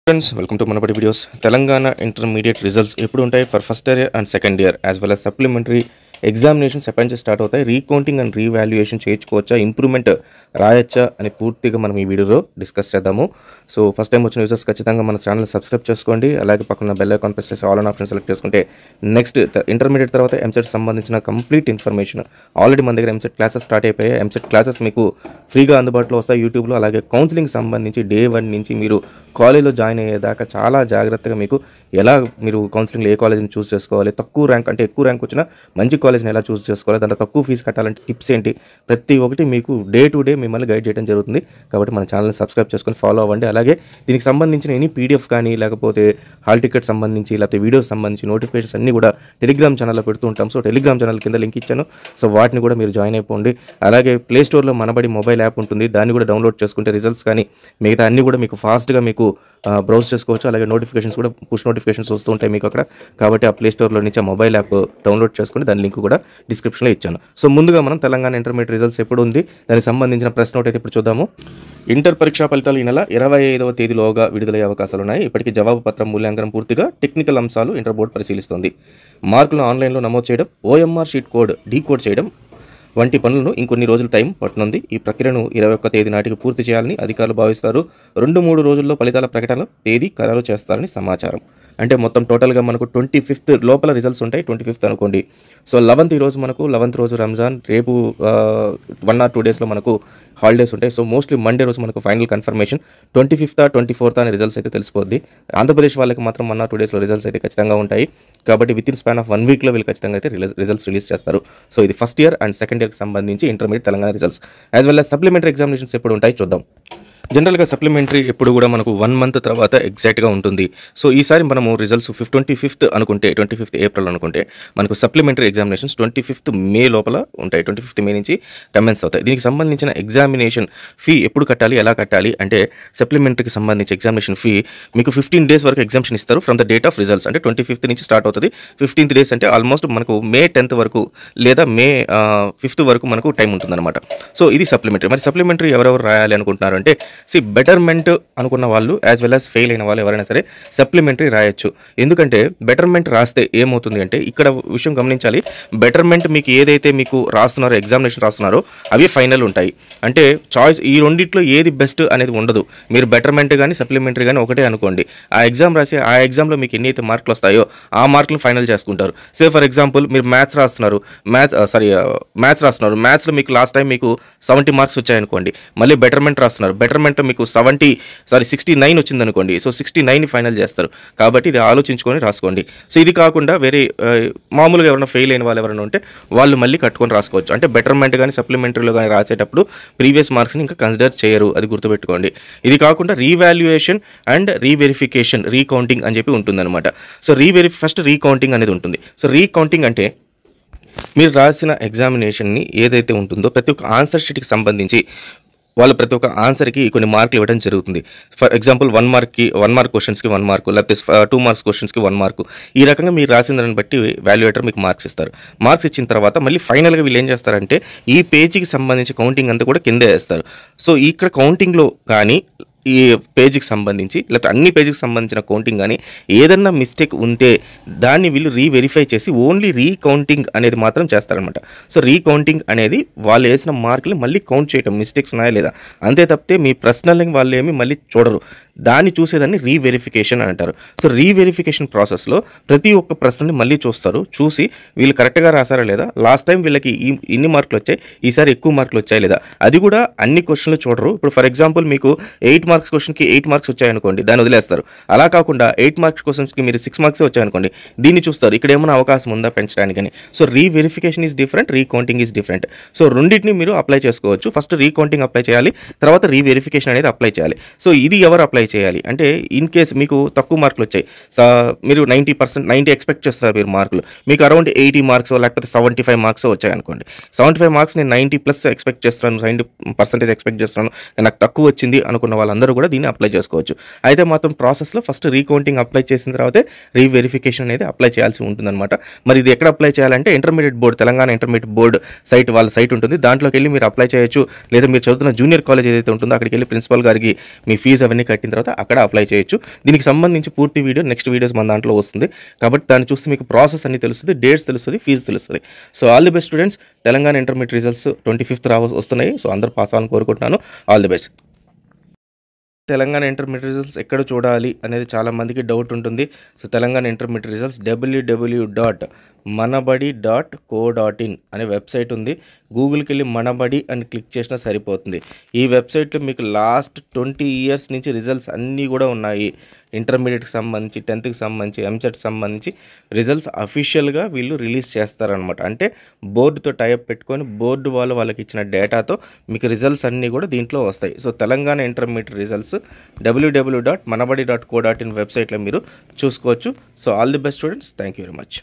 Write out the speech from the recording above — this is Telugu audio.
Friends, welcome to Manapati Videos. Telangana intermediate results ఎప్పుడు ఉంటాయి for first year and second year as well as supplementary examinations ఎప్పటి నుంచి స్టార్ట్ అవుతాయి, రీకౌంటింగ్ అండ్ రీవాల్యుయేషన్ చేయించుకోవచ్చా, ఇంప్రూవ్మెంట్ రాయొచ్చా అని పూర్తిగా మనం ఈ వీడియోలో డిస్కస్ చేద్దాము. సో ఫస్ట్ టైం వచ్చిన యూజర్స్ ఖచ్చితంగా మన ఛానల్ సబ్స్క్రైబ్ చేసుకోండి. అలాగే పక్కన బెల్ ఐకాన్ ప్రెస్ చేసి ఆల్ అన్ ఆప్షన్ సెలెక్ట్ చేసుకుంటే నెక్స్ట్ ఇంటర్మీడియట్ తర్వాత ఎంసెట్ సంబంధించిన కంప్లీట్ ఇన్ఫర్మేషన్ ఆల్రెడీ మన దగ్గర ఎంసెట్ క్లాసెస్ స్టార్ట్ అయిపోయాయి. ఎంసెట్ క్లాసెస్ మీకు ఫ్రీగా అందుబాటులో వస్తాయి యూట్యూబ్లో. అలాగే కౌన్సిలింగ్ సంబంధించి డే 1 నుంచి మీరు కాలేజ్లో జాయిన్ అయ్యేదాకా చాలా జాగ్రత్తగా మీకు ఎలా మీరు కౌన్సిలింగ్లో ఏ కాలేజ్ని చూస్ చేసుకోవాలి, తక్కువ ర్యాంక్ అంటే ఎక్కువ ర్యాంక్ వచ్చిన మంచి కాలేజ్ని ఎలా చూస్ చేసుకోవాలి, దాంట్లో తక్కువ ఫీజు కట్టాలంటే టిప్స్ ఏంటి, ప్రతి ఒక్కటి మీకు డే టు డే మిమ్మల్ని గైడ్ చేయడం జరుగుతుంది. కాబట్టి మన ఛానల్ని సబ్స్క్రైబ్ చేసుకొని ఫాలో అవ్వండి. అలాగే దీనికి సంబంధించిన ఎనీ పీడిఎఫ్ కానీ లేకపోతే హాల్ టికెట్ సంబంధించి లేకపోతే వీడియోస్ సంబంధించి నోటిఫికేషన్స్ అన్నీ కూడా టెలిగ్రామ్ ఛానల్లో పెడుతూ ఉంటాం. సో టెలిగ్రామ్ ఛానల్ కింద లింక్ ఇచ్చాను. సో వాటిని కూడా మీరు జాయిన్ అయిపోండి. అలాగే ప్లే స్టోర్లో మనబడి మొబైల్ యాప్ ఉంటుంది, దాన్ని కూడా డౌన్లోడ్ చేసుకుంటే రిజల్ట్స్ కానీ మిగతా అన్నీ కూడా మీకు ఫాస్ట్గా మీకు బ్రౌజ్ చేసుకోవచ్చు. అలాగే నోటిఫికేషన్స్ కూడా పుష్ నోటిఫికేషన్స్ వస్తూ ఉంటాయి మీకు అక్కడ. కాబట్టి ఆ ప్లే స్టోర్లో నుంచి ఆ మొబైల్ యాప్ డౌన్లోడ్ చేసుకుని దాని లింక్ కూడా డిస్క్రిప్షన్లో ఇచ్చాను. సో ముందుగా మనం తెలంగాణ ఇంటర్మీడియట్ రిజల్ట్స్ ఎప్పుడు ఉంది దానికి సంబంధించిన ప్రశ్న నోట్ అయితే ఇప్పుడు చూద్దాము. ఇంటర్ పరీక్షా ఫలితాలు ఈ నెల 25వ తేదీలోగా విడుదలయ్యే అవకాశాలు ఉన్నాయి. ఇప్పటికీ జవాబు పత్రం మూల్యాంకనం పూర్తిగా, టెక్నికల్ అంశాలు ఇంటర్ బోర్డు పరిశీలిస్తుంది. మార్కులను ఆన్లైన్లో నమోదు చేయడం, ఓఎంఆర్ షీట్ కోడ్ డీకోడ్ చేయడం వంటి పనులను ఇంకొన్ని రోజులు టైం పట్టనుంది. ఈ ప్రక్రియను 21వ తేదీ నాటికి పూర్తి చేయాలని అధికారులు భావిస్తారు. 2-3 రోజుల్లో ఫలితాల ప్రకటన తేదీ ఖరారు చేస్తారని సమాచారం. అంటే మొత్తం టోటల్గా మనకు 25th లోపల రిజల్ట్స్ ఉంటాయి. 25th అనుకోండి. సో 11th ఈరోజు మనకు 11th రోజు రంజాన్, రేపు 1 or 2 డేస్లో మనకు హాలిడేస్ ఉంటాయి. సో మోస్ట్లీ మండే రోజు మనకు final confirmation 25th or 24th అనే రిజల్ట్స్ అయితే తెలిసిపోద్ది. ఆంధ్రప్రదేశ్ వాళ్ళకి మాత్రం 1 or 2 డేస్లో రిజల్ట్స్ అయితే ఖచ్చితంగా ఉంటాయి. కాబట్టి విత్ ఇన్ స్పాన్ ఆఫ్ 1 వీక్లో వీళ్ళు ఖచ్చితంగా అయితే రిజల్ట్స్ రిలీజ్ చేస్తారు. సో ఇది ఫస్ట్ ఇయర్ అండ్ సెకండ్ ఇయర్కి సంబంధించి intermediate Telangana results. As well as supplementary examinations ఎప్పుడు ఉంటాయి చూద్దాం. జనరల్గా సప్లిమెంటరీ ఎప్పుడు కూడా మనకు 1 month తర్వాత ఎగ్జాక్ట్గా ఉంటుంది. సో ఈసారి మనము రిజల్ట్స్ 25th అనుకుంటే 25th ఏప్రిల్ అనుకుంటే మనకు సప్లిమెంటరీ ఎగ్జామినేషన్స్ 25th మే లోపల ఉంటాయి. 25th మే నుంచి కమెన్స్ అవుతాయి. దీనికి సంబంధించిన ఎగ్జామినేషన్ ఫీ ఎప్పుడు కట్టాలి, ఎలా కట్టాలి అంటే సప్లిమెంటరీకి సంబంధించి ఎగ్జామినేషన్ ఫీ మీకు 15 days వరకు ఎగ్జామ్షన్ ఇస్తారు from the date of results. అంటే 25th నుంచి స్టార్ట్ అవుతుంది. 15 days అంటే ఆల్మోస్ట్ మనకు మే 10th వరకు లేదా మే 5th వరకు మనకు టైం ఉంటుందన్నమాట. సో ఇది సప్లిమెంటరీ. మరి సప్లిమెంటరీ ఎవరెవరు రాయాలి అనుకుంటున్నారు అంటే బెటర్మెంట్ అనుకున్న వాళ్ళు యాజ్ వెల్ యాజ్ ఫెయిల్ అయిన వాళ్ళు ఎవరైనా సరే సప్లిమెంటరీ రాయొచ్చు. ఎందుకంటే బెటర్మెంట్ రాస్తే ఏమవుతుంది అంటే ఇక్కడ విషయం గమనించాలి. బెటర్మెంట్ మీకు ఏదైతే మీకు రాస్తున్నారో ఎగ్జామినేషన్ రాస్తున్నారో అవి ఫైనల్ ఉంటాయి. అంటే చాయిస్ ఈ రెండిట్లో ఏది బెస్ట్ అనేది ఉండదు. మీరు బెటర్మెంట్ కానీ సప్లిమెంటరీ కానీ ఒకటే అనుకోండి. ఆ ఎగ్జామ్ రాసి ఆ ఎగ్జామ్లో మీకు ఎన్నైతే మార్కులు వస్తాయో ఆ మార్కులు ఫైనల్ చేసుకుంటారు. సే ఫర్ ఎగ్జాంపుల్ మీరు మ్యాథ్స్ రాస్తున్నారు, మ్యాథ్స్లో మీకు లాస్ట్ టైం మీకు 70 మార్క్స్ వచ్చాయనుకోండి. మళ్ళీ బెటర్మెంట్ రాస్తున్నారు, బెటర్మెంట్లో మీకు 69 వచ్చిందనుకోండి. సో 69 ఫైనల్ చేస్తారు. కాబట్టి ఇది ఆలోచించుకొని రాసుకోండి. సో ఇది కాకుండా వేరే మామూలుగా ఎవరైనా ఫెయిల్ అయిన వాళ్ళు ఎవరైనా ఉంటే వాళ్ళు మళ్ళీ కట్టుకొని రాసుకోవచ్చు. అంటే బెటర్మెంట్ కానీ సప్లిమెంటరీలో కానీ రాసేటప్పుడు ప్రీవియస్ మార్క్స్ని ఇంకా కన్సిడర్ చేయరు, అది గుర్తుపెట్టుకోండి. ఇది కాకుండా రీవాల్యుయేషన్ అండ్ రీవెరిఫికేషన్, రీకౌంటింగ్ అని చెప్పి ఉంటుందన్నమాట. సో ఫస్ట్ రీకౌంటింగ్ అనేది ఉంటుంది. సో రీకౌంటింగ్ అంటే మీరు రాసిన ఎగ్జామినేషన్ని ఏదైతే ఉంటుందో ప్రతి ఒక్క ఆన్సర్ షీట్కి సంబంధించి వాళ్ళు ప్రతి ఒక్క ఆన్సర్కి కొన్ని మార్కులు ఇవ్వడం జరుగుతుంది. ఫర్ ఎగ్జాంపుల్ 1 మార్క్ క్వశ్చన్స్కి 1 మార్కు, లేకపోతే 2 మార్క్స్ క్వశ్చన్స్కి 1 మార్కు. ఈ రకంగా మీరు రాసిన దాన్ని బట్టి వాల్యుయేటర్ మీకు మార్క్స్ ఇస్తారు. మార్క్స్ ఇచ్చిన తర్వాత మళ్ళీ ఫైనల్గా వీళ్ళు ఏం చేస్తారంటే ఈ పేజీకి సంబంధించి కౌంటింగ్ అంతా కూడా కిందే వేస్తారు. సో ఇక్కడ కౌంటింగ్లో కానీ ఈ పేజీకి సంబంధించి లేకపోతే అన్ని పేజీకి సంబంధించిన కౌంటింగ్ కానీ ఏదన్నా మిస్టేక్ ఉంటే దాన్ని వీళ్ళు రీవెరిఫై చేసి ఓన్లీ రీకౌంటింగ్ అనేది మాత్రం చేస్తారనమాట. సో రీకౌంటింగ్ అనేది వాళ్ళు వేసిన మార్కులు మళ్ళీ కౌంట్ చేయటం, మిస్టేక్స్ ఉన్నాయా లేదా, అంతే తప్పితే మీ పర్సనల్ వాళ్ళు ఏమి మళ్ళీ చూడరు. దాన్ని చూసేదాన్ని రీవెరిఫికేషన్ అంటారు. సో రీవెరిఫికేషన్ ప్రాసెస్లో ప్రతి ఒక్క ప్రశ్నని మళ్ళీ చూస్తారు. చూసి వీళ్ళు కరెక్ట్గా రాసారా లేదా, లాస్ట్ టైం వీళ్ళకి ఇన్ని మార్కులు వచ్చాయి, ఈసారి ఎక్కువ మార్కులు వచ్చాయి లేదా, అది కూడా అన్ని క్వశ్చన్లు చూడరు. ఇప్పుడు ఫర్ ఎగ్జాంపుల్ మీకు 8 మార్క్స్ క్వశ్చన్కి 8 మార్క్స్ వచ్చాయనుకోండి, దాన్ని వదిలేస్తారు. అలా కాకుండా 8 మార్క్స్ క్వశ్చన్స్కి మీరు 6 మార్క్స్ వచ్చాయనుకోండి, దీన్ని చూస్తారు, ఇక్కడ ఏమైనా అవకాశం ఉందా పెంచడానికని. So reverification is different, recounting is different. So రెండింటిని మీరు అప్లై చేసుకోవచ్చు. ఫస్ట్ రీకౌంటింగ్ అప్లై చేయాలి, తర్వాత రీవెరిఫికేషన్ అనేది అప్లై చేయాలి. సో ఇది ఎవరు అప్లై చేయాలి అంటే ఇన్ కేస్ మీకు తక్కువ మార్కులు వచ్చాయి, మీరు 90 ఎక్స్పెక్ట్ చేస్తారు మీరు మార్కులు, మీకు అరౌండ్ 80 మార్క్స్ లేకపోతే 75 మార్క్స్ వచ్చాయనుకోండి. 75 మార్క్స్ నేను 90+ ఎక్స్పెక్ట్ చేస్తున్నాను, 90% ఎక్స్పెక్ట్ చేస్తున్నాను, నాకు తక్కువ వచ్చింది అనుకున్న వాళ్ళందరూ కూడా దీన్ని అప్లై చేసుకోవచ్చు. అయితే మాత్రం ప్రాసెస్లో ఫస్ట్ రీకౌంటింగ్ అప్లై చేసిన తర్వాతే రీవెరిఫికేషన్ అనేది అప్లై చేయాల్సి ఉంటుందన్నమాట. మరి ఇది ఎక్కడ అప్లై చేయాలంటే intermediate board, Telangana intermediate board వాళ్ళ సైట్ ఉంటుంది, దాంట్లోకి వెళ్ళి మీరు అప్లై చేయొచ్చు. లేదా మీరు చదువుతున్న జూనియర్ కాలేజ్ ఏదైతే ఉంటుందో అక్కడికి వెళ్ళి ప్రిన్సిపల్ గారికి మీ ఫీజు అవన్నీ కట్టిన తర్వాత అక్కడ అప్లై చేయొచ్చు. దీనికి సంబంధించి పూర్తి వీడియో నెక్స్ట్ వీడియోస్ మన దాంట్లో వస్తుంది. కాబట్టి దాన్ని చూస్తే మీకు ప్రాసెస్ అన్ని తెలుస్తుంది, డేట్స్ తెలుస్తుంది, ఫీజు తెలుస్తుంది. So all the best students. Telangana intermediate results 25th వస్తున్నాయి. సో అందరూ పాస్ అవ్వాలని కోరుకుంటున్నాను. All the best. Telangana intermediate results ఎక్కడ చూడాలి అనేది చాలామందికి డౌట్ ఉంటుంది. So Telangana intermediate results www.manabadi.co.in అనే వెబ్సైట్ ఉంది. గూగుల్కి వెళ్ళి మనబడి అని క్లిక్ చేసినా సరిపోతుంది. ఈ వెబ్సైట్లో మీకు లాస్ట్ 20 years నుంచి రిజల్ట్స్ అన్నీ కూడా ఉన్నాయి. ఇంటర్మీడియట్కి సంబంధించి, 10th సంబంధించి, ఎంసెట్కి సంబంధించి రిజల్ట్స్ అఫీషియల్గా వీళ్ళు రిలీజ్ చేస్తారనమాట. అంటే బోర్డుతో టైప్ పెట్టుకొని బోర్డు వాళ్ళకి ఇచ్చిన డేటాతో మీకు రిజల్ట్స్ అన్నీ కూడా దీంట్లో వస్తాయి. So Telangana intermediate results www.manabadi.co.in వెబ్సైట్లో మీరు చూసుకోవచ్చు. So all the best students. Thank you very much.